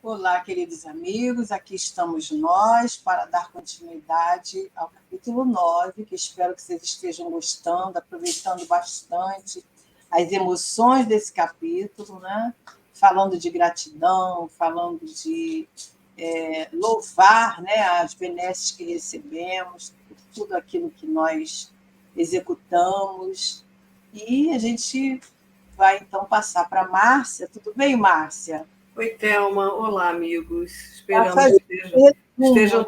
Olá, queridos amigos, aqui estamos nós para dar continuidade ao capítulo 9, que espero que vocês estejam gostando, aproveitando bastante as emoções desse capítulo, né? Falando de gratidão, falando de louvar, né, as benesses que recebemos, por tudo aquilo que nós executamos. E a gente vai, então, passar para a Márcia. Tudo bem, Márcia? Oi, Thelma. Olá, amigos. Resumo,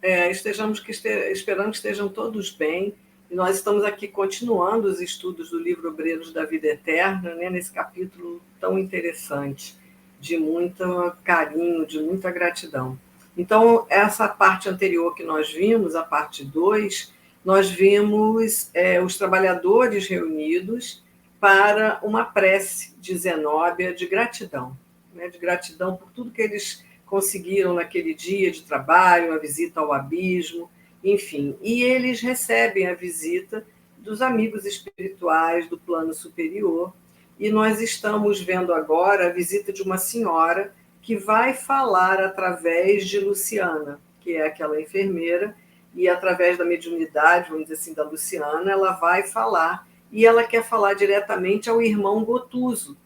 Esperamos que estejam todos bem. E nós estamos aqui continuando os estudos do livro Obreiros da Vida Eterna, né, nesse capítulo tão interessante, de muito carinho, de muita gratidão. Então, essa parte anterior que nós vimos, a parte 2, nós vimos os trabalhadores reunidos para uma prece de Zenóbia de gratidão, né, de gratidão por tudo que eles conseguiram naquele dia de trabalho, a visita ao abismo, enfim. E eles recebem a visita dos amigos espirituais do plano superior, e nós estamos vendo agora a visita de uma senhora que vai falar através de Luciana, que é aquela enfermeira, e através da mediunidade, vamos dizer assim, da Luciana, ela vai falar, e ela quer falar diretamente ao irmão Gotuso,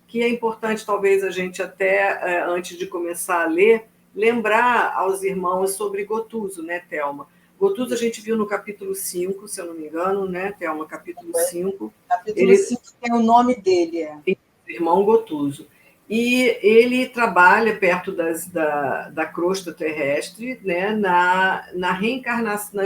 que é importante, talvez, a gente até, antes de começar a ler, lembrar aos irmãos sobre Gotuso, né, Thelma? Gotuso a gente viu no capítulo 5, se eu não me engano, né, Thelma? Capítulo 5. Capítulo 5 tem o nome dele. Irmão Gotuso. E ele trabalha perto da crosta terrestre, né, na reencarnação,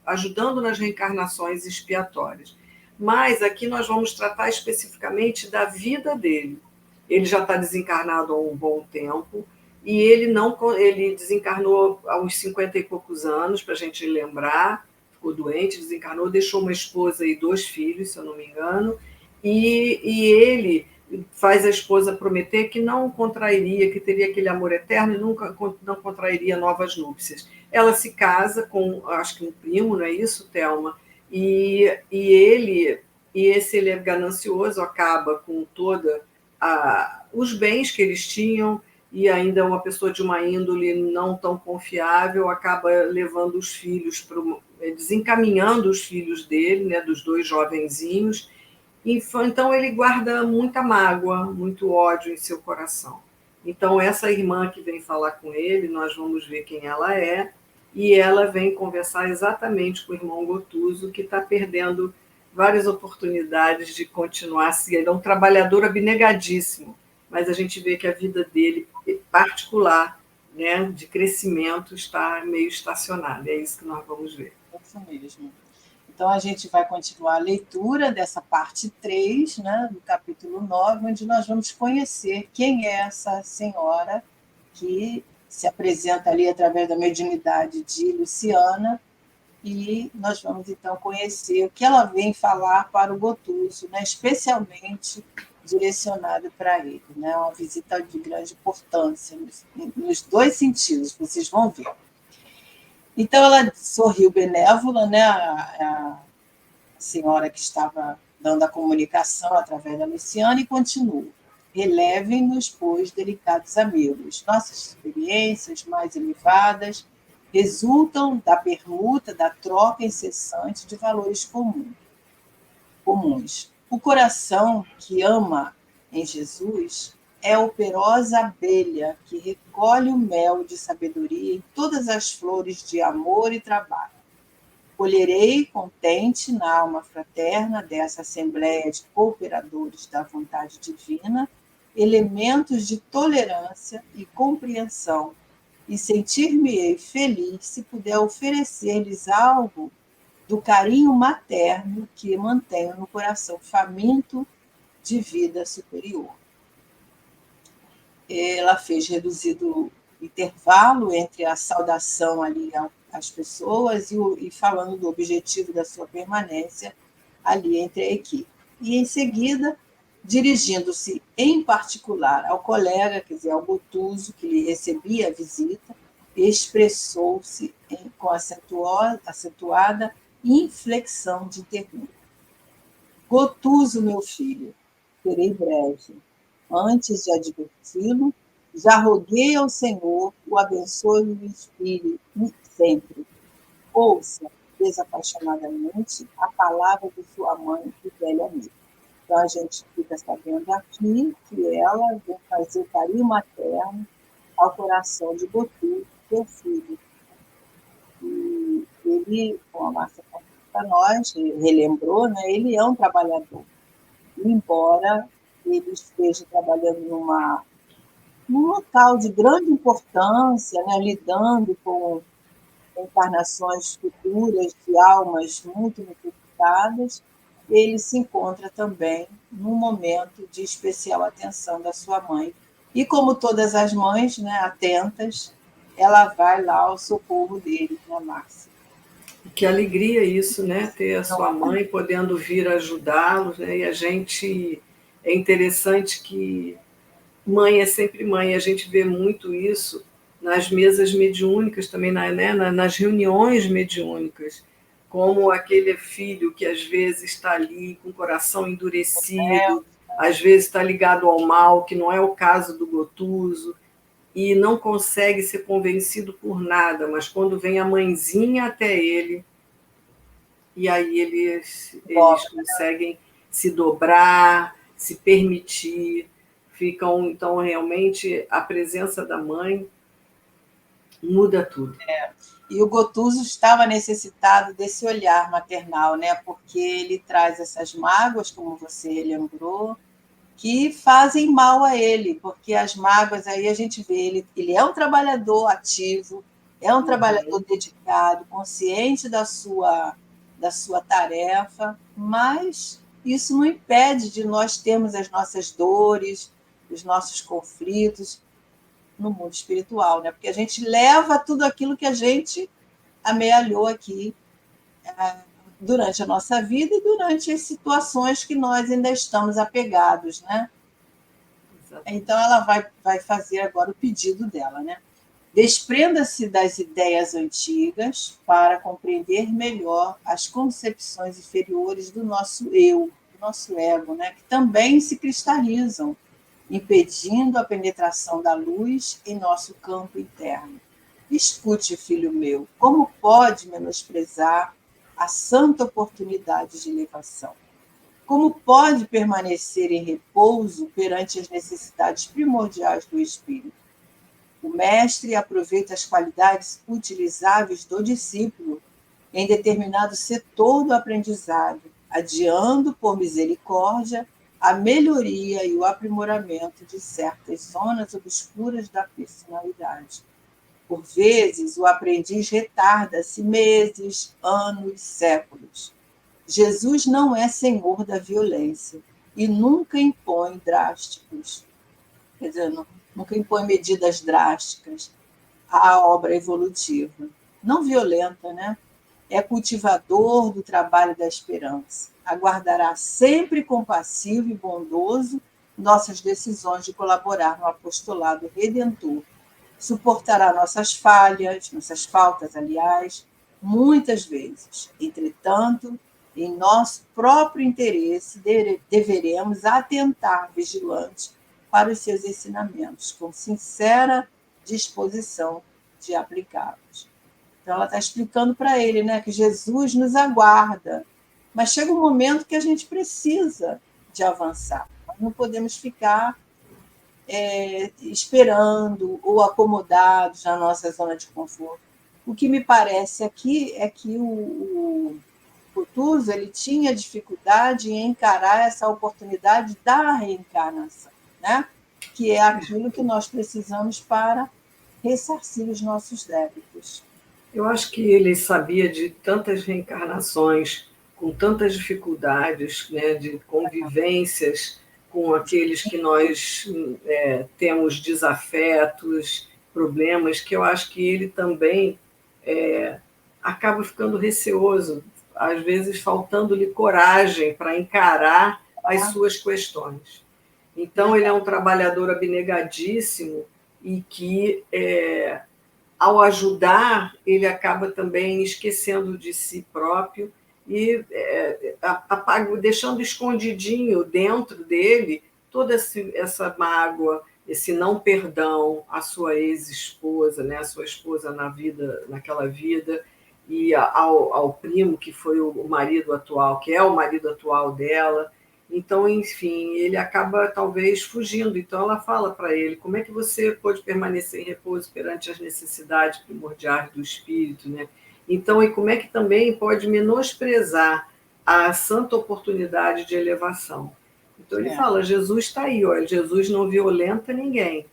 ajudando nas reencarnações expiatórias. Mas aqui nós vamos tratar especificamente da vida dele. Ele já está desencarnado há um bom tempo, e ele desencarnou aos 50 e poucos anos, para a gente lembrar, ficou doente, desencarnou, deixou uma esposa e 2 filhos, se eu não me engano, e ele faz a esposa prometer que não contrairia, que teria aquele amor eterno e nunca não contrairia novas núpcias. Ela se casa com, acho que um primo, não é isso, Thelma? E ele é ganancioso, acaba com toda os bens que eles tinham, e ainda uma pessoa de uma índole não tão confiável, acaba levando os filhos, desencaminhando os filhos dele, né, dos 2 jovenzinhos. Então ele guarda muita mágoa, muito ódio em seu coração. Então essa irmã que vem falar com ele, nós vamos ver quem ela é, e ela vem conversar exatamente com o irmão Gotuso, que está perdendo várias oportunidades de continuar. Ele é um trabalhador abnegadíssimo, mas a gente vê que a vida dele, particular, né, de crescimento, está meio estacionada. É isso que nós vamos ver. É isso mesmo. Então, a gente vai continuar a leitura dessa parte 3, né, do capítulo 9, onde nós vamos conhecer quem é essa senhora que se apresenta ali através da mediunidade de Luciana, e nós vamos, então, conhecer o que ela vem falar para o Gotuso, né, especialmente direcionado para ele. Né, uma visita de grande importância, nos 2 sentidos, vocês vão ver. Então, ela sorriu benévola, né, a senhora que estava dando a comunicação através da Luciana, e continuou. Relevem-nos, pois, delicados amigos. Nossas experiências mais elevadas resultam da permuta, da troca incessante de valores comuns. O coração que ama em Jesus é a operosa abelha que recolhe o mel de sabedoria em todas as flores de amor e trabalho. Colherei contente na alma fraterna dessa assembleia de cooperadores da vontade divina elementos de tolerância e compreensão, e sentir-me-ei feliz se puder oferecer-lhes algo do carinho materno que mantenho no coração faminto de vida superior. Ela fez reduzido intervalo entre a saudação ali às pessoas e falando do objetivo da sua permanência ali entre a equipe. E, em seguida, dirigindo-se em particular ao colega, quer dizer, ao Gotuso, que lhe recebia a visita, expressou-se com acentuada inflexão de ternura. Gotuso, meu filho, serei breve. Antes de adverti-lo, já roguei ao Senhor, o abençoe e o inspire sempre. Ouça desapaixonadamente a palavra de sua mãe e velha amiga. Então, a gente fica sabendo aqui que ela vem fazer carinho materno ao coração de Gotuso, seu filho. E ele, como a Márcia contou para nós, relembrou, né, ele é um trabalhador. Embora ele esteja trabalhando num local de grande importância, né, lidando com encarnações futuras de almas muito necessitadas, ele se encontra também num momento de especial atenção da sua mãe. E como todas as mães, né, atentas, ela vai lá ao socorro dele, né, Márcia? Que alegria isso, né? Ter a sua mãe podendo vir ajudá-los, né? E a gente... É interessante que mãe é sempre mãe, a gente vê muito isso nas mesas mediúnicas também, né? Nas reuniões mediúnicas, como aquele filho que às vezes está ali com o coração endurecido, às vezes está ligado ao mal, que não é o caso do Gotuso, e não consegue ser convencido por nada, mas quando vem a mãezinha até ele, e aí eles conseguem se dobrar, se permitir, ficam, então, realmente, a presença da mãe muda tudo. E o Gotuso estava necessitado desse olhar maternal, né? Porque ele traz essas mágoas, como você lembrou, que fazem mal a ele, porque as mágoas aí a gente vê, ele é um trabalhador ativo, é um trabalhador dedicado, consciente da sua tarefa, mas isso não impede de nós termos as nossas dores, os nossos conflitos no mundo espiritual, né? Porque a gente leva tudo aquilo que a gente amealhou aqui durante a nossa vida e durante as situações que nós ainda estamos apegados, né? Então, ela vai fazer agora o pedido dela, né? Desprenda-se das ideias antigas para compreender melhor as concepções inferiores do nosso eu, do nosso ego, né? Que também se cristalizam, impedindo a penetração da luz em nosso campo interno. Escute, filho meu, como pode menosprezar a santa oportunidade de elevação? Como pode permanecer em repouso perante as necessidades primordiais do espírito? O mestre aproveita as qualidades utilizáveis do discípulo em determinado setor do aprendizado, adiando, por misericórdia, a melhoria e o aprimoramento de certas zonas obscuras da personalidade. Por vezes, o aprendiz retarda-se meses, anos, séculos. Jesus não é senhor da violência e nunca impõe drásticos, quer dizer, nunca impõe medidas drásticas à obra evolutiva. Não violenta, né? É cultivador do trabalho da esperança. Aguardará sempre compassivo e bondoso nossas decisões de colaborar no apostolado redentor. Suportará nossas faltas, aliás, muitas vezes. Entretanto, em nosso próprio interesse, deveremos atentar vigilantes para os seus ensinamentos, com sincera disposição de aplicá-los. Então, ela está explicando para ele, né, que Jesus nos aguarda, mas chega um momento que a gente precisa de avançar. Nós não podemos ficar esperando ou acomodados na nossa zona de conforto. O que me parece aqui é que o Gotuso ele tinha dificuldade em encarar essa oportunidade da reencarnação, né? Que é aquilo que nós precisamos para ressarcir os nossos débitos. Eu acho que ele sabia de tantas reencarnações, com tantas dificuldades, né, de convivências com aqueles que nós temos desafetos, problemas, que eu acho que ele também acaba ficando receoso, às vezes, faltando-lhe coragem para encarar as suas questões. Então, ele é um trabalhador abnegadíssimo e que, ao ajudar, ele acaba também esquecendo de si próprio e deixando escondidinho dentro dele toda essa mágoa, esse não perdão à sua ex-esposa, né, à sua esposa naquela vida, e ao primo, que foi o marido atual, que é o marido atual dela. Então, enfim, ele acaba talvez fugindo. Então, ela fala para ele: como é que você pode permanecer em repouso perante as necessidades primordiais do espírito, né? Então, e como é que também pode menosprezar a santa oportunidade de elevação? Então, ele fala: Jesus está aí, olha, Jesus não violenta ninguém,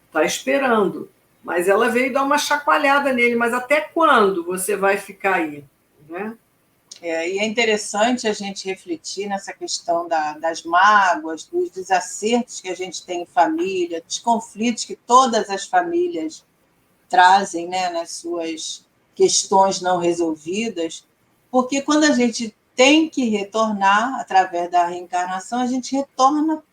está esperando. Mas ela veio dar uma chacoalhada nele: mas até quando você vai ficar aí, né? E é interessante a gente refletir nessa questão das mágoas, dos desacertos que a gente tem em família, dos conflitos que todas as famílias trazem, né, nas suas questões não resolvidas, porque quando a gente tem que retornar através da reencarnação, a gente retorna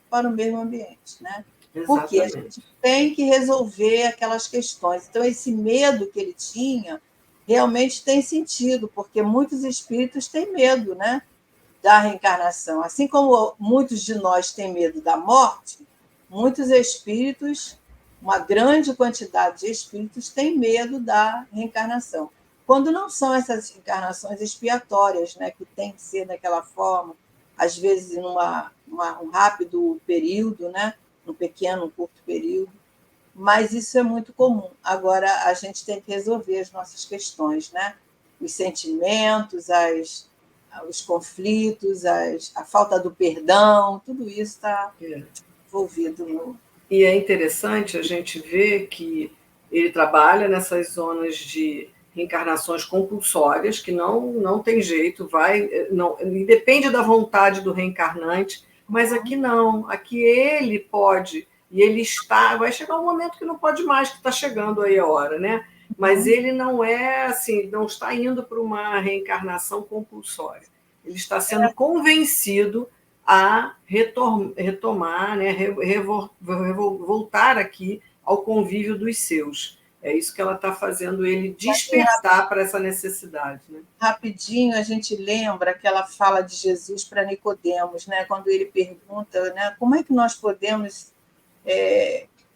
para o mesmo ambiente, né? Porque a gente tem que resolver aquelas questões. Então, esse medo que ele tinha realmente tem sentido, porque muitos espíritos têm medo, né, da reencarnação. Assim como muitos de nós têm medo da morte, muitos espíritos, uma grande quantidade de espíritos, têm medo da reencarnação. Quando não são essas encarnações expiatórias, né, que tem que ser daquela forma, às vezes em um rápido período, né, um pequeno, um curto período, mas isso é muito comum. Agora, a gente tem que resolver as nossas questões, né? Os sentimentos, os conflitos, a falta do perdão, tudo isso está envolvido no... E é interessante a gente ver que ele trabalha nessas zonas de reencarnações compulsórias, que não tem jeito, depende da vontade do reencarnante, mas aqui não, aqui ele pode, e ele vai chegar um momento que não pode mais, que está chegando aí a hora, né? Mas ele não é assim, não está indo para uma reencarnação compulsória. Ele está sendo convencido a retomar, né, voltar aqui ao convívio dos seus. É isso que ela está fazendo ele despertar para essa necessidade, né? Rapidinho, a gente lembra aquela fala de Jesus para Nicodemos, né, quando ele pergunta, né, como é que nós podemos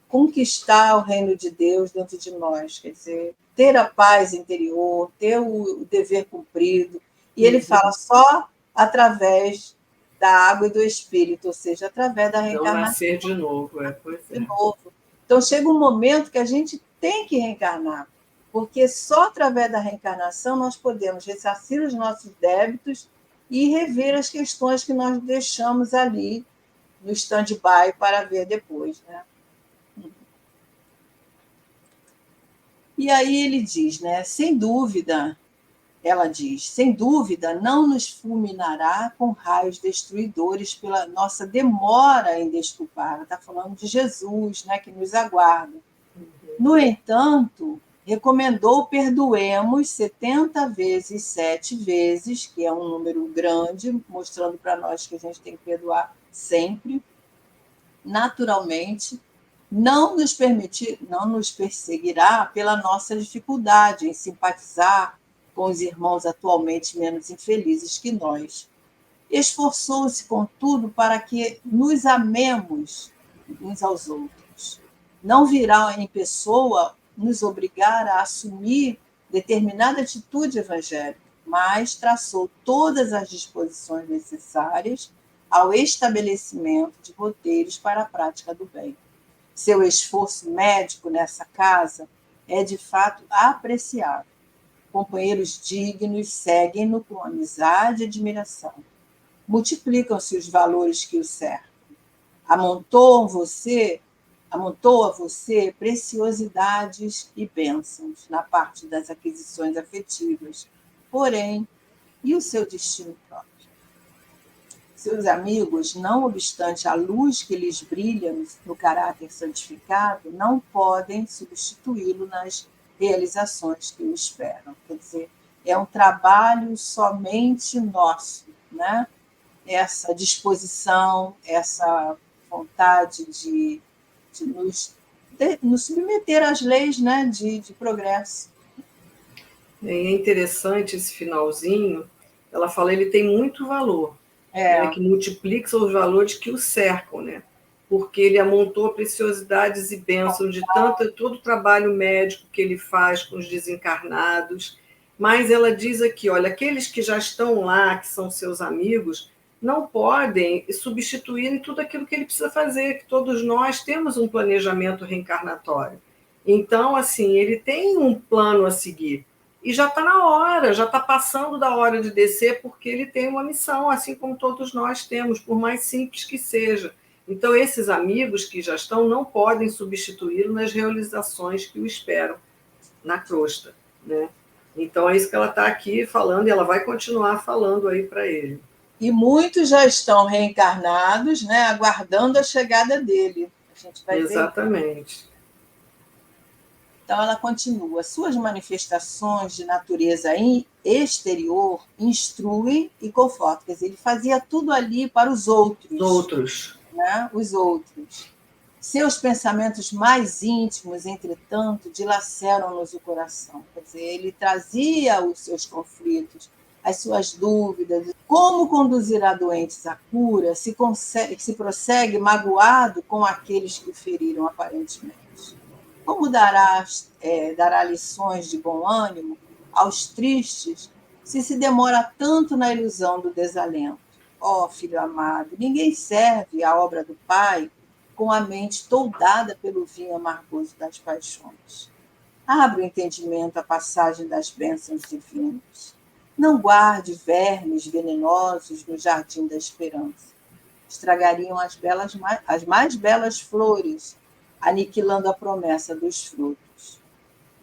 conquistar o reino de Deus dentro de nós, quer dizer, ter a paz interior, ter o dever cumprido. E ele fala só através da água e do espírito, ou seja, através da reencarnação. Não nascer de novo, de novo. Então chega um momento que a gente tem que reencarnar, porque só através da reencarnação nós podemos ressarcir os nossos débitos e rever as questões que nós deixamos ali no stand-by para ver depois, né? E aí ele diz, né? Sem dúvida, ela diz, sem dúvida, não nos fulminará com raios destruidores pela nossa demora em desculpar. Ela está falando de Jesus, né, que nos aguarda. No entanto, recomendou perdoemos 70 vezes, 7 vezes, que é um número grande, mostrando para nós que a gente tem que perdoar sempre, naturalmente, não nos perseguirá pela nossa dificuldade em simpatizar com os irmãos atualmente menos infelizes que nós. Esforçou-se, contudo, para que nos amemos uns aos outros. Não virá em pessoa nos obrigar a assumir determinada atitude evangélica, mas traçou todas as disposições necessárias ao estabelecimento de roteiros para a prática do bem. Seu esforço médico nessa casa é, de fato, apreciável. Companheiros dignos seguem-no com amizade e admiração. Multiplicam-se os valores que o cercam. Amontou a você preciosidades e bênçãos na parte das aquisições afetivas. Porém, e o seu destino próprio? Seus amigos, não obstante a luz que lhes brilha no caráter santificado, não podem substituí-lo nas realizações que o esperam. Quer dizer, é um trabalho somente nosso, né? Essa disposição, essa vontade de nos submeter às leis, né, de progresso. É interessante esse finalzinho, ela fala, ele tem muito valor, né, que multiplica os valores que o cercam, né? Porque ele amontou preciosidades e bênçãos de todo o trabalho médico que ele faz com os desencarnados. Mas ela diz aqui, olha, aqueles que já estão lá, que são seus amigos, não podem substituir em tudo aquilo que ele precisa fazer, que todos nós temos um planejamento reencarnatório. Então, assim, ele tem um plano a seguir. E já está na hora, já está passando da hora de descer, porque ele tem uma missão, assim como todos nós temos, por mais simples que seja. Então, esses amigos que já estão não podem substituí-lo nas realizações que o esperam na crosta, né? Então, é isso que ela está aqui falando, e ela vai continuar falando aí para ele. E muitos já estão reencarnados, né, aguardando a chegada dele. A gente vai Exatamente. Ver. Então, ela continua. Suas manifestações de natureza exterior instruem e confortam. Quer dizer, ele fazia tudo ali para os outros. Outros. Né? Os outros. Seus pensamentos mais íntimos, entretanto, dilaceram-nos o coração. Quer dizer, ele trazia os seus conflitos, as suas dúvidas. Como conduzirá doentes à cura se prossegue magoado com aqueles que o feriram aparentemente? Como dará lições de bom ânimo aos tristes se demora tanto na ilusão do desalento? Ó, filho amado, ninguém serve a obra do Pai com a mente toldada pelo vinho amargoso das paixões. Abra o entendimento à passagem das bênçãos divinas. Não guarde vermes venenosos no jardim da esperança. Estragariam as mais belas flores, aniquilando a promessa dos frutos.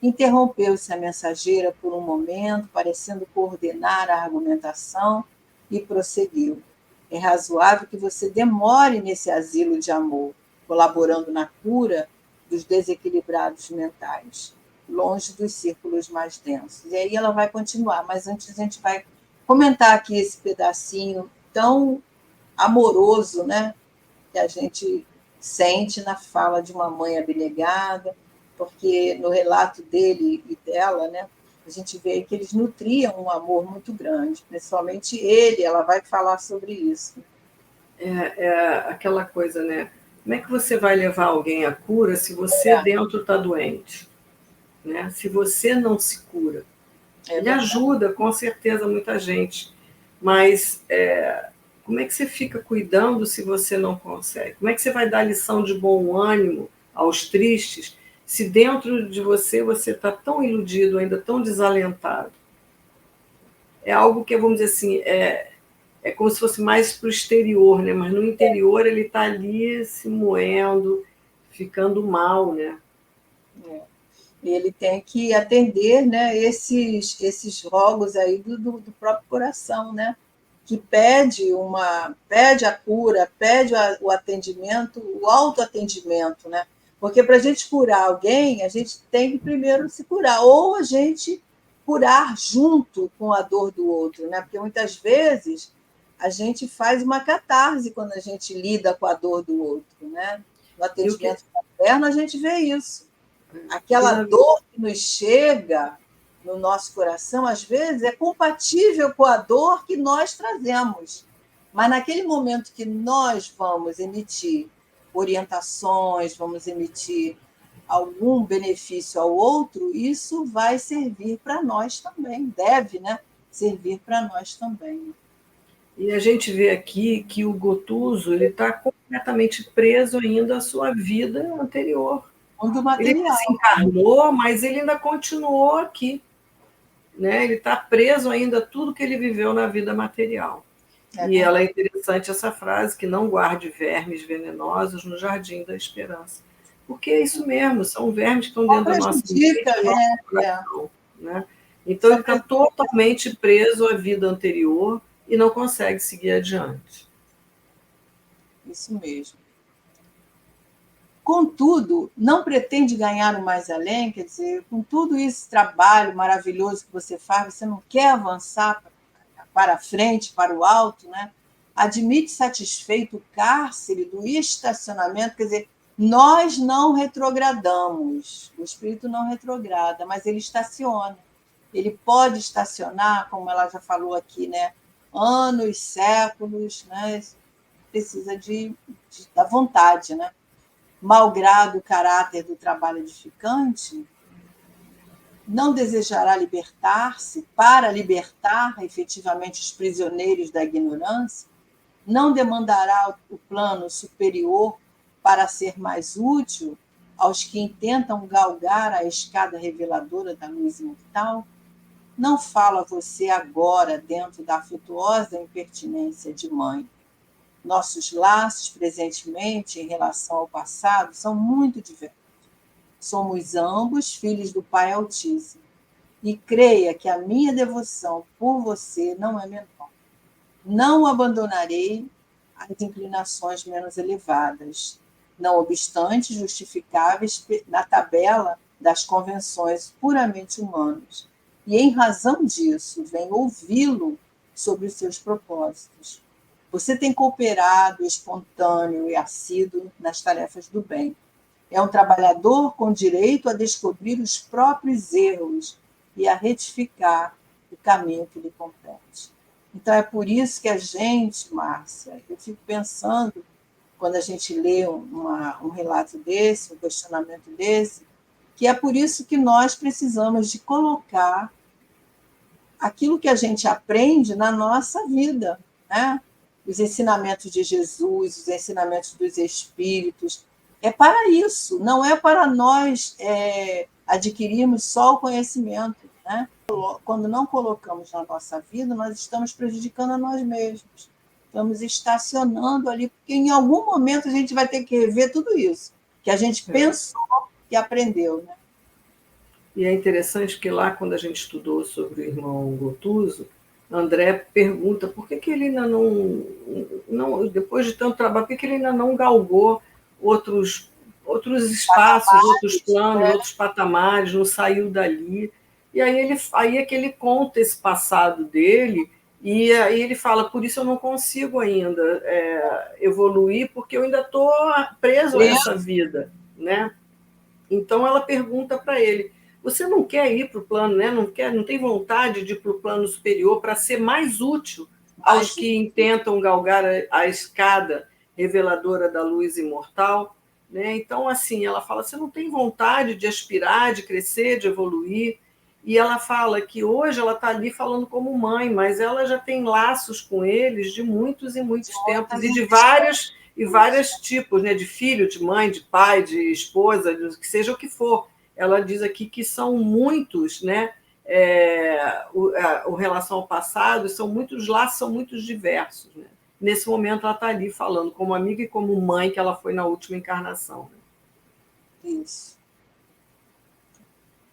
Interrompeu-se a mensageira por um momento, parecendo coordenar a argumentação, e prosseguiu. É razoável que você demore nesse asilo de amor, colaborando na cura dos desequilibrados mentais, longe dos círculos mais densos. E aí ela vai continuar, mas antes a gente vai comentar aqui esse pedacinho tão amoroso, né, que a gente sente na fala de uma mãe abnegada, porque no relato dele e dela, né, a gente vê que eles nutriam um amor muito grande, principalmente ele, ela vai falar sobre isso. É aquela coisa, né? Como é que você vai levar alguém à cura se você dentro está doente? Né? Se você não se cura? Ele ajuda, com certeza, muita gente, mas como é que você fica cuidando se você não consegue? Como é que você vai dar lição de bom ânimo aos tristes se dentro de você está tão iludido, ainda tão desalentado? É algo que, vamos dizer assim, é como se fosse mais para o exterior, né? Mas no interior ele está ali se moendo, ficando mal, né? E ele tem que atender, né, esses rogos aí do próprio coração, né? Que pede a cura, pede o atendimento, o autoatendimento, né? Porque para a gente curar alguém, a gente tem que primeiro se curar, ou a gente curar junto com a dor do outro, né? Porque muitas vezes a gente faz uma catarse quando a gente lida com a dor do outro, né? No atendimento fraterno, a gente vê isso. Aquela dor que nos chega no nosso coração, às vezes, é compatível com a dor que nós trazemos. Mas naquele momento que nós vamos emitir orientações, vamos emitir algum benefício ao outro, isso vai servir para nós também, deve, né, servir para nós também. E a gente vê aqui que o Gotuso está completamente preso ainda à sua vida anterior. Ele desencarnou, mas ele ainda continuou aqui. Né? Ele está preso ainda a tudo que ele viveu na vida material. E ela é interessante essa frase, que não guarde vermes venenosos no jardim da esperança. Porque é isso mesmo, são vermes que estão dentro da nossa mente, do nosso coração. Né? Então, ele está totalmente preso à vida anterior e não consegue seguir adiante. Isso mesmo. Contudo, não pretende ganhar o mais além, quer dizer, com tudo esse trabalho maravilhoso que você faz, você não quer avançar para frente, para o alto, né? Admite satisfeito o cárcere do estacionamento, quer dizer, nós não retrogradamos, o espírito não retrograda, mas ele estaciona. Ele pode estacionar, como ela já falou aqui, né? Anos, séculos, né? Precisa da vontade, né? Malgrado o caráter do trabalho edificante, não desejará libertar-se para libertar efetivamente os prisioneiros da ignorância, não demandará o plano superior para ser mais útil aos que intentam galgar a escada reveladora da luz imortal? Não fala você agora dentro da afetuosa impertinência de mãe. Nossos laços, presentemente, em relação ao passado, são muito diversos. Somos ambos filhos do Pai Altíssimo. E creia que a minha devoção por você não é menor. Não abandonarei as inclinações menos elevadas, não obstante justificáveis na tabela das convenções puramente humanas. E, em razão disso, venho ouvi-lo sobre os seus propósitos. Você tem cooperado espontâneo e assíduo nas tarefas do bem. É um trabalhador com direito a descobrir os próprios erros e a retificar o caminho que lhe compete. Então, é por isso que a gente, Márcia, eu fico pensando, quando a gente lê um relato desse, um questionamento desse, que é por isso que nós precisamos de colocar aquilo que a gente aprende na nossa vida, né? Os ensinamentos de Jesus, os ensinamentos dos Espíritos, é para isso, não é para nós adquirirmos só o conhecimento, né? Quando não colocamos na nossa vida, nós estamos prejudicando a nós mesmos. Estamos estacionando ali, porque em algum momento a gente vai ter que rever tudo isso que a gente pensou que aprendeu, né? E é interessante que lá, quando a gente estudou sobre o irmão Gotuso, André pergunta por que ele ainda não, depois de tanto trabalho, por que ele ainda não galgou outros espaços, outros planos, outros patamares, não saiu dali. E aí é que ele conta esse passado dele, e aí ele fala, por isso eu não consigo ainda evoluir, porque eu ainda estou preso a essa vida, né? Então ela pergunta para ele, você não quer ir para o plano, né? Não tem vontade de ir para o plano superior para ser mais útil aos que intentam galgar a escada reveladora da luz imortal? Né? Então, assim, ela fala, você não tem vontade de aspirar, de crescer, de evoluir? E ela fala que hoje ela está ali falando como mãe, mas ela já tem laços com eles de muitos e muitos tempos, e de vários tipos, né? De filho, de mãe, de pai, de esposa, de que seja o que for. Ela diz aqui que são muitos, né? O relação ao passado, os laços são muito diversos. Né? Nesse momento, ela está ali falando como amiga e como mãe que ela foi na última encarnação. Né? Isso.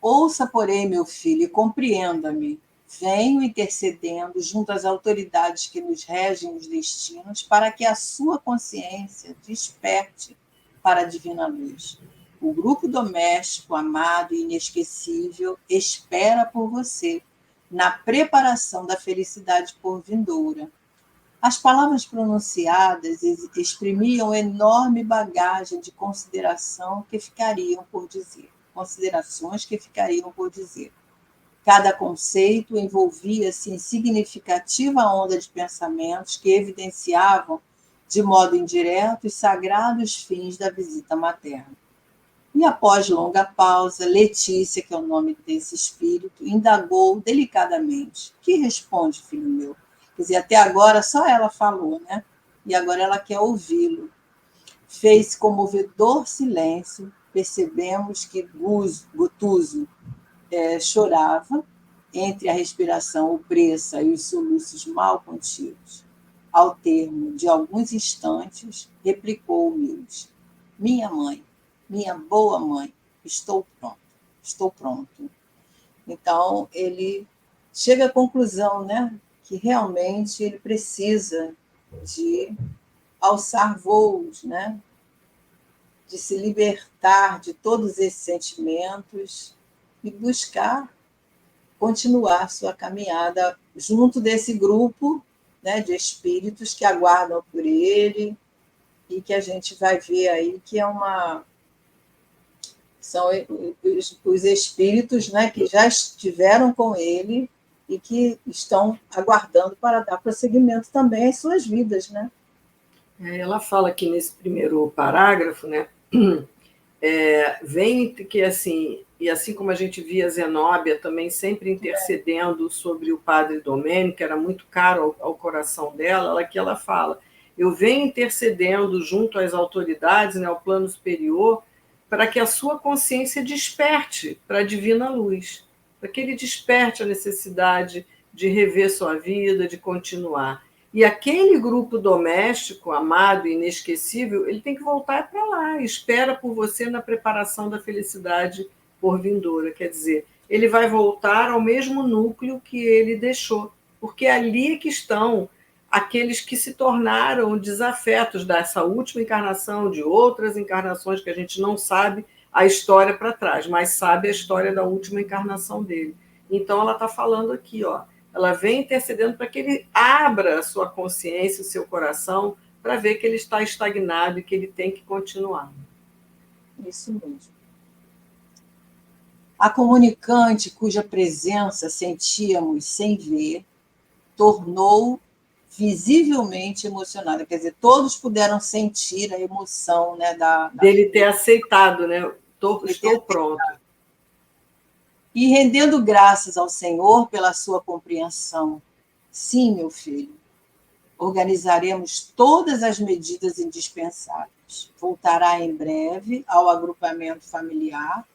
Ouça, porém, meu filho, e compreenda-me. Venho intercedendo junto às autoridades que nos regem os destinos para que a sua consciência desperte para a divina luz. O grupo doméstico, amado e inesquecível, espera por você na preparação da felicidade por vindoura. As palavras pronunciadas exprimiam enorme bagagem de considerações que ficariam por dizer. Cada conceito envolvia-se em significativa onda de pensamentos que evidenciavam, de modo indireto, os sagrados fins da visita materna. E após longa pausa, Letícia, que é o nome desse espírito, indagou delicadamente. Que responde, filho meu? Quer dizer, até agora só ela falou, né? E agora ela quer ouvi-lo. Fez comovedor silêncio, percebemos que Gotuso chorava entre a respiração opressa e os soluços mal contidos. Ao termo de alguns instantes, replicou humilde: minha mãe, minha boa mãe, estou pronto. Então, ele chega à conclusão, né, que realmente ele precisa de alçar voos, né, de se libertar de todos esses sentimentos e buscar continuar sua caminhada junto desse grupo, né, de espíritos que aguardam por ele e que a gente vai ver aí que são os espíritos, né, que já estiveram com ele e que estão aguardando para dar prosseguimento também às suas vidas, né? Ela fala aqui nesse primeiro parágrafo, né? Vem que assim, e assim como a gente via Zenóbia também sempre intercedendo sobre o padre Domênico, que era muito caro ao coração dela, que ela fala, eu venho intercedendo junto às autoridades, né, ao plano superior, para que a sua consciência desperte para a divina luz, para que ele desperte a necessidade de rever sua vida, de continuar. E aquele grupo doméstico, amado e inesquecível, ele tem que voltar para lá, espera por você na preparação da felicidade por vindoura. Quer dizer, ele vai voltar ao mesmo núcleo que ele deixou, porque é ali que estão aqueles que se tornaram desafetos dessa última encarnação, de outras encarnações que a gente não sabe a história para trás, mas sabe a história da última encarnação dele. Então, ela está falando aqui, ó, ela vem intercedendo para que ele abra a sua consciência, o seu coração, para ver que ele está estagnado e que ele tem que continuar. Isso mesmo. A comunicante, cuja presença sentíamos sem ver, tornou visivelmente emocionada. Quer dizer, todos puderam sentir a emoção, né, dele ter aceitado, né? Estou pronto. E rendendo graças ao Senhor pela sua compreensão. Sim, meu filho, organizaremos todas as medidas indispensáveis. Voltará em breve ao agrupamento familiar.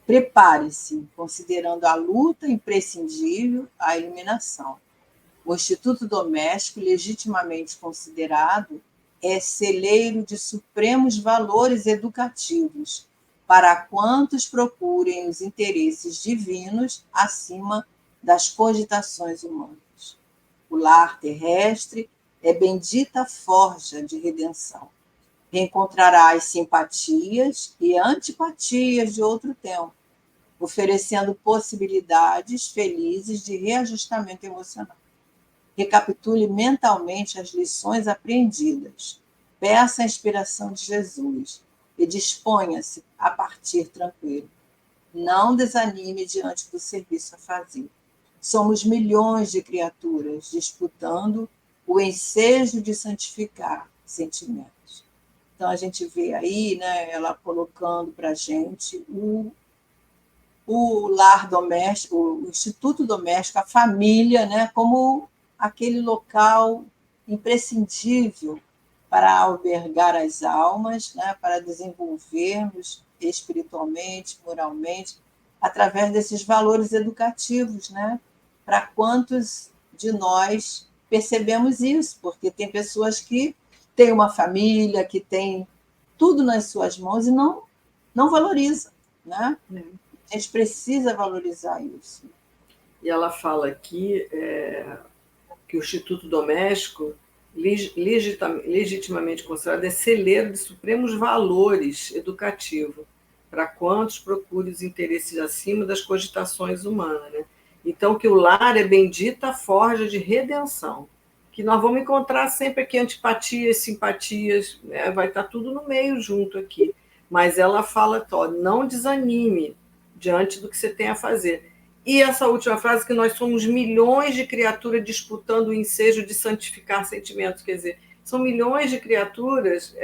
Prepare-se, considerando a luta imprescindível, a iluminação. O Instituto Doméstico, legitimamente considerado, é celeiro de supremos valores educativos para quantos procurem os interesses divinos acima das cogitações humanas. O lar terrestre é bendita forja de redenção. Reencontrará as simpatias e antipatias de outro tempo, oferecendo possibilidades felizes de reajustamento emocional. Recapitule mentalmente as lições aprendidas. Peça a inspiração de Jesus e disponha-se a partir tranquilo. Não desanime diante do serviço a fazer. Somos milhões de criaturas disputando o ensejo de santificar sentimentos. Então, a gente vê aí, né, ela colocando para a gente o lar doméstico, o Instituto Doméstico, a família, né, como aquele local imprescindível para albergar as almas, né, para desenvolvermos espiritualmente, moralmente, através desses valores educativos, né, para quantos de nós percebemos isso, porque tem pessoas que têm uma família, que têm tudo nas suas mãos e não valoriza, né? A gente precisa valorizar isso. E ela fala aqui que o Instituto Doméstico, legitimamente considerado, é celeiro de supremos valores educativos para quantos procurem os interesses acima das cogitações humanas. Né? Então, que o lar é bendita forja de redenção, que nós vamos encontrar sempre aqui antipatias, simpatias, né? Vai estar tudo no meio junto aqui. Mas ela fala, não desanime diante do que você tem a fazer. E essa última frase, que nós somos milhões de criaturas disputando o ensejo de santificar sentimentos, quer dizer, são milhões de criaturas,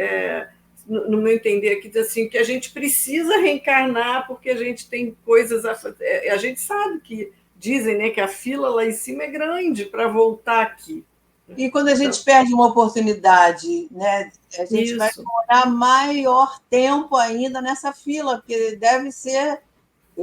no meu entender aqui, assim, que a gente precisa reencarnar porque a gente tem coisas a fazer. A gente sabe que dizem, né, que a fila lá em cima é grande para voltar aqui. E quando a gente perde uma oportunidade, né, a gente vai demorar maior tempo ainda nessa fila, porque deve ser,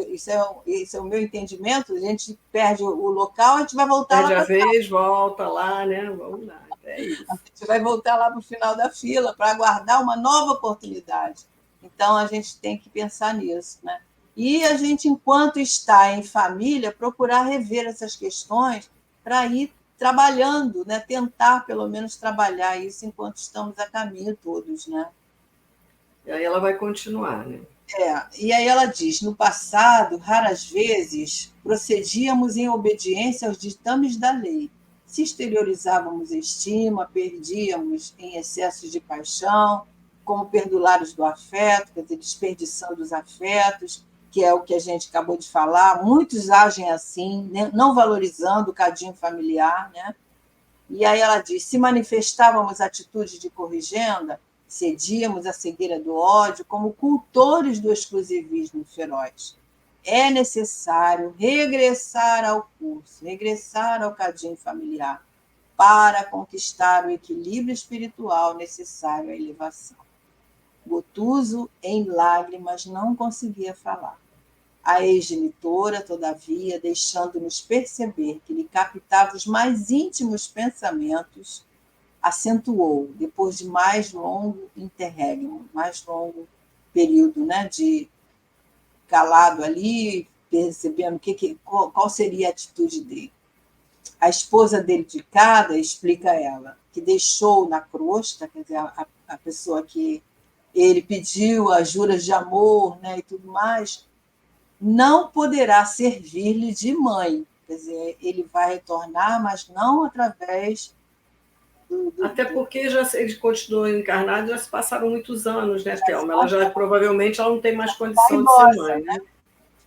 isso é o meu entendimento, a gente perde o local, a gente vai voltar lá. Perde a vez, volta lá, né? Vamos lá, é isso. A gente vai voltar lá para o final da fila para aguardar uma nova oportunidade. Então, a gente tem que pensar nisso, né? E a gente, enquanto está em família, procurar rever essas questões para ir trabalhando, né? Tentar, pelo menos, trabalhar isso enquanto estamos a caminho todos, né? E aí ela vai continuar, né? E aí ela diz: no passado, raras vezes, procedíamos em obediência aos ditames da lei. Se exteriorizávamos estima, perdíamos em excessos de paixão, como perdulários do afeto, quer dizer, desperdiçando os afetos, que é o que a gente acabou de falar. Muitos agem assim, né? Não valorizando o cadinho familiar, né? E aí ela diz: se manifestávamos atitude de corrigenda, cedíamos à cegueira do ódio como cultores do exclusivismo feroz. É necessário regressar ao curso, regressar ao cadinho familiar, para conquistar o equilíbrio espiritual necessário à elevação. Gotuso, em lágrimas, não conseguia falar. A ex-genitora, todavia, deixando-nos perceber que lhe captava os mais íntimos pensamentos, acentuou, depois de mais longo interregno, mais longo período, né, de calado ali, percebendo qual seria a atitude dele. A esposa dedicada, explica ela, que deixou na crosta, quer dizer, a pessoa que ele pediu as juras de amor, né, e tudo mais, não poderá servir-lhe de mãe. Quer dizer, ele vai retornar, mas não através Até porque já ele continuou encarnado, já se passaram muitos anos, né, já se Thelma? Ela já passa provavelmente ela não tem mais da condição de ser idosa. mãe, né?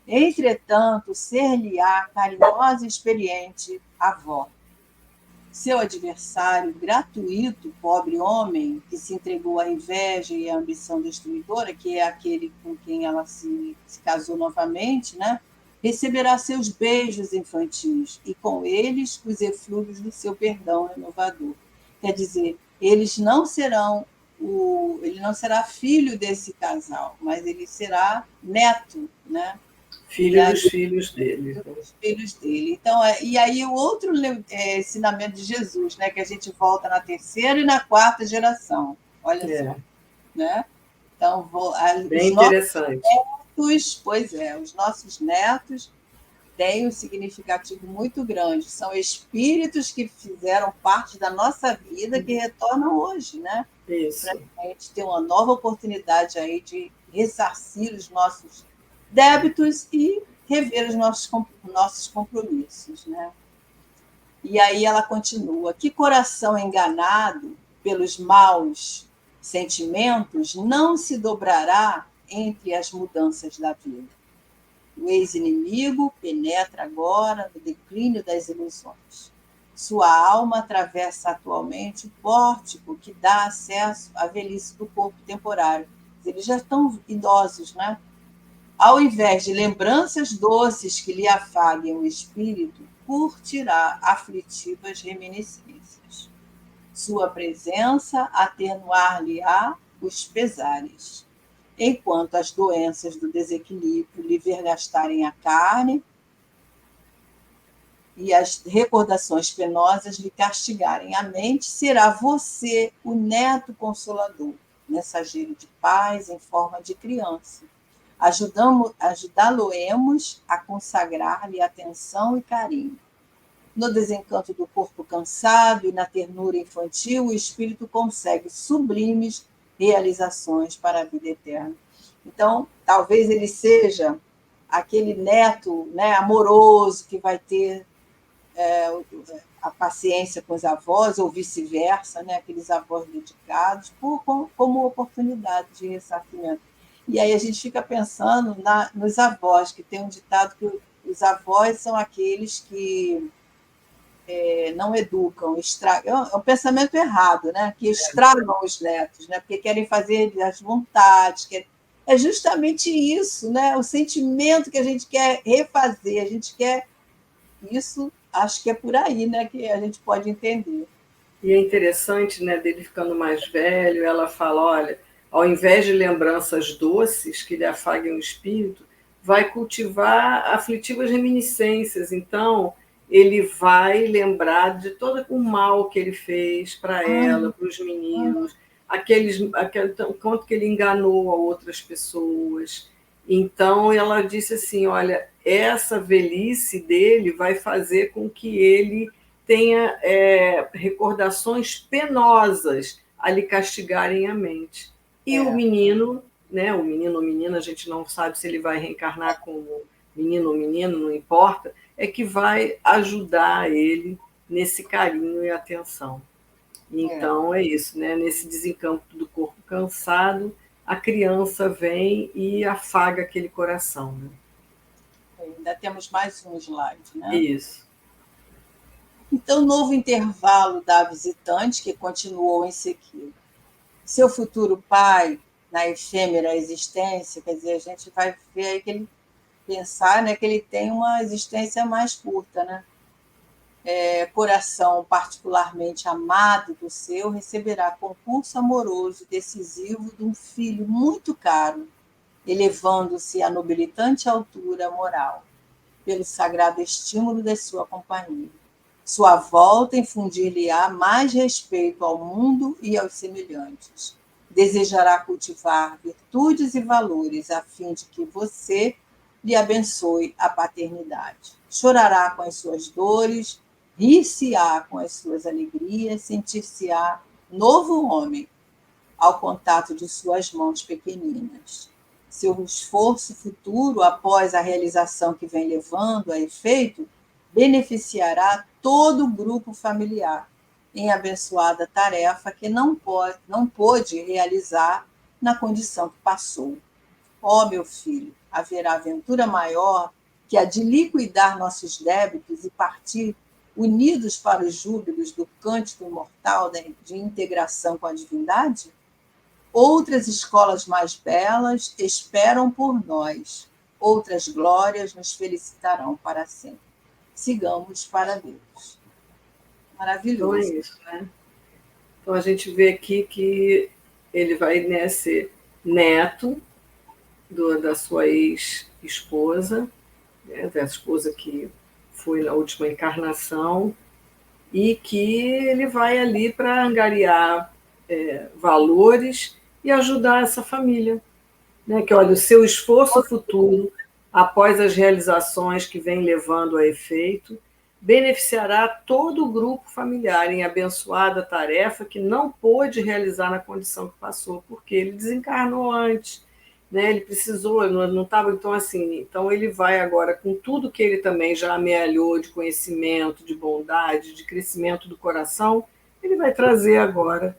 Entretanto, ser-lhe-á carinhosa e experiente avó. Seu adversário gratuito, pobre homem, que se entregou à inveja e à ambição destruidora, que é aquele com quem ela se casou novamente, né? Receberá seus beijos infantis e com eles os eflúvios do seu perdão renovador. Quer dizer, ele não será filho desse casal, mas ele será neto, né? E Filho aí, dos filhos dele. os filhos dele. Então, e aí o outro ensinamento de Jesus, né, que a gente volta na terceira e na quarta geração. Olha É, só, né? Então, os bem nossos interessante. netos, pois é, os nossos netos têm um significativo muito grande. São espíritos que fizeram parte da nossa vida que retornam hoje, né? Para Isso. a gente ter uma nova oportunidade aí de ressarcir os nossos débitos e rever os nossos compromissos, né? E aí ela continua: que coração enganado pelos maus sentimentos não se dobrará entre as mudanças da vida. O ex-inimigo penetra agora no declínio das ilusões. Sua alma atravessa atualmente o pórtico que dá acesso à velhice do corpo temporário. Eles já estão idosos, né? Ao invés de lembranças doces que lhe afaguem o espírito, curtirá aflitivas reminiscências. Sua presença atenuar-lhe-á os pesares, enquanto as doenças do desequilíbrio lhe vergastarem a carne e as recordações penosas lhe castigarem a mente, será você o neto consolador, mensageiro de paz em forma de criança. Ajudá-lo-emos a consagrar-lhe atenção e carinho. No desencanto do corpo cansado e na ternura infantil, o espírito consegue sublimes realizações para a vida eterna. Então, talvez ele seja aquele neto, né, amoroso que vai ter a paciência com os avós, ou vice-versa, né, aqueles avós dedicados, como oportunidade de ressarcimento. E aí a gente fica pensando nos avós, que tem um ditado que os avós são aqueles que não educam, estragam. É um pensamento errado, né? Que estragam os netos, né? Porque querem fazer as vontades. É justamente isso, né? O sentimento que a gente quer refazer, a gente quer isso, acho que é por aí, né? Que a gente pode entender. E é interessante, né, dele ficando mais velho, ela fala, olha, ao invés de lembranças doces que lhe afaguem o espírito, vai cultivar aflitivas reminiscências. Então, ele vai lembrar de todo o mal que ele fez para ela, para os meninos, quanto que ele enganou a outras pessoas. Então, ela disse assim, olha, essa velhice dele vai fazer com que ele tenha recordações penosas a lhe castigarem a mente. E o menino, né, o menino ou menina, a gente não sabe se ele vai reencarnar como menino ou menino, não importa, é que vai ajudar ele nesse carinho e atenção. Então é isso, né? Nesse desencampo do corpo cansado, a criança vem e afaga aquele coração. Né? Ainda temos mais um slide, né? Isso. Então, novo intervalo da visitante, que continuou em seguida. Seu futuro pai, na efêmera existência, quer dizer, a gente vai ver aí que ele pensar, né, que ele tem uma existência mais curta, né? Coração particularmente amado do seu receberá concurso amoroso decisivo de um filho muito caro, elevando-se à nobilitante altura moral, pelo sagrado estímulo de sua companhia. Sua volta infundir-lhe-á mais respeito ao mundo e aos semelhantes. Desejará cultivar virtudes e valores a fim de que você lhe abençoe a paternidade. Chorará com as suas dores, rir-se-á com as suas alegrias, sentir-se-á novo homem ao contato de suas mãos pequeninas. Seu esforço futuro, após a realização que vem levando a efeito, beneficiará todo o grupo familiar em abençoada tarefa que não pôde realizar na condição que passou. Ó, meu filho, haverá aventura maior que a de liquidar nossos débitos e partir unidos para os júbilos do cântico imortal de integração com a divindade? Outras escolas mais belas esperam por nós, outras glórias nos felicitarão para sempre. Sigamos para Deus. Então é Maravilhoso. isso, né? Então a gente vê aqui que ele vai, né, ser neto da sua ex-esposa, né, da esposa que foi na última encarnação, e que ele vai ali para angariar valores e ajudar essa família. Né? Que, olha, o seu esforço futuro, após as realizações que vem levando a efeito, beneficiará todo o grupo familiar em abençoada tarefa que não pôde realizar na condição que passou, porque ele desencarnou antes, né? Ele precisou, não estava, então assim, então ele vai agora com tudo que ele também já amealhou de conhecimento, de bondade, de crescimento do coração, ele vai trazer agora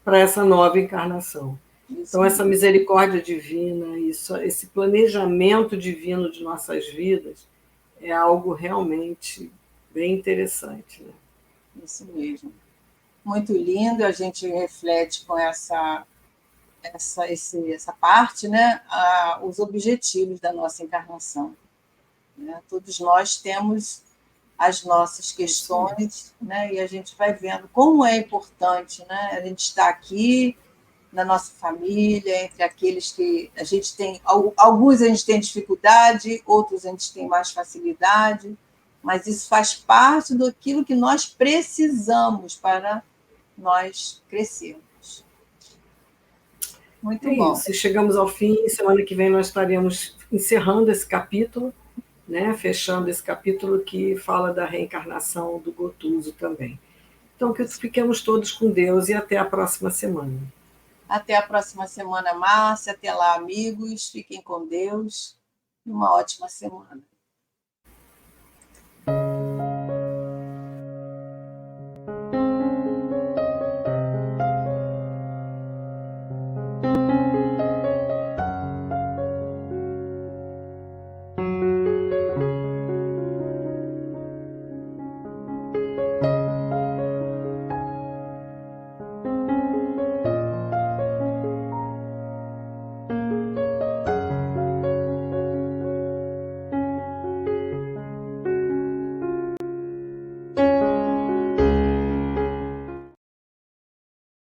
para essa nova encarnação. Então, essa misericórdia divina, esse planejamento divino de nossas vidas é algo realmente bem interessante. Né? Isso mesmo. Muito lindo, a gente reflete com essa parte, né, os objetivos da nossa encarnação. Né? Todos nós temos as nossas questões, né, e a gente vai vendo como é importante, né, a gente estar aqui na nossa família, entre aqueles que a gente tem, alguns a gente tem dificuldade, outros a gente tem mais facilidade, mas isso faz parte daquilo que nós precisamos para nós crescermos. Muito bom. Isso, chegamos ao fim, semana que vem nós estaremos encerrando esse capítulo, né, fechando esse capítulo que fala da reencarnação do Gotuso também. Então, que fiquemos todos com Deus e até a próxima semana. Até a próxima semana, Márcia. Até lá, amigos. Fiquem com Deus. Uma ótima semana.